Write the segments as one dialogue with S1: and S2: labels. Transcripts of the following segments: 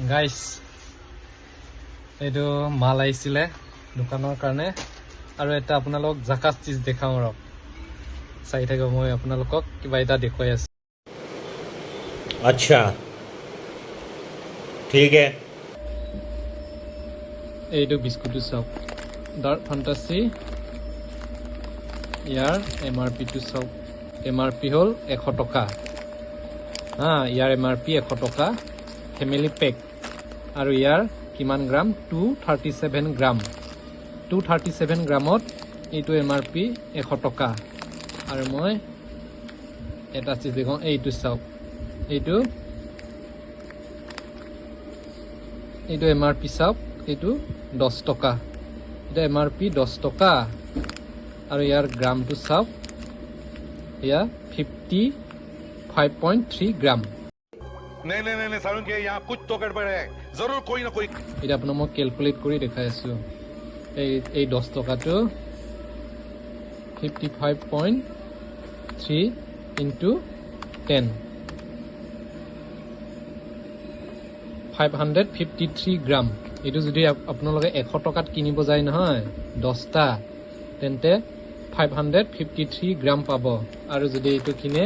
S1: guys এইটো মাল আহিছিলে দোকানৰ কাৰণে আৰু এটা আপোনালোক জাকাস চিজ দেখাও ৰক চাই থাকো মই আপোনালোকক কিবা এটা দেখুৱাই আছো
S2: अच्छा ठीक है
S1: এইটো বিস্কুটটো চাওক ডাৰ্ক ফ্যান্টাসি ইয়াৰ এমআৰপি টো চাওক এমআৰপি হল 100 টকা ইয়াৰ এমআৰপি 100 টকা ফ্যামিলি পেক আৰু ইয়াৰ কিমান গ্ৰাম 237 গ্ৰাম 237 গ্ৰামত এইটো এমআৰপি 100 টকা আৰু মই এটা চিজ দেখো এইটো চাওক এইটো এমআৰপি চাওক এইটো 10 টকা এটা এমআৰপি 10 টকা আৰু ইয়াৰ গ্ৰামটো চাওক ইয়া 55.3 গ্ৰাম
S3: नहीं सारुण के यहाँ कुछ तो गड़बड़ है जरूर कोई ना कोई
S1: এটা আপোনাক মই ক্যালকুলেট কৰি দেখাই আছো এই 10 টকাটো 55.3 into 10 553 গ্ৰাম এইটো যদি আপোনালোকে 100 টকাত কিনিব যায় নহয় 10টা তেন্তে 553 গ্ৰাম পাব আৰু যদি এইটো কিনে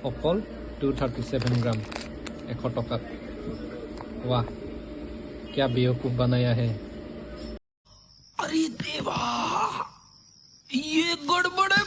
S1: অকল 237 গ্ৰাম 100 टका वाह क्या बेवकूफ बनाया है
S4: अरे देवा ये गड़बड़ है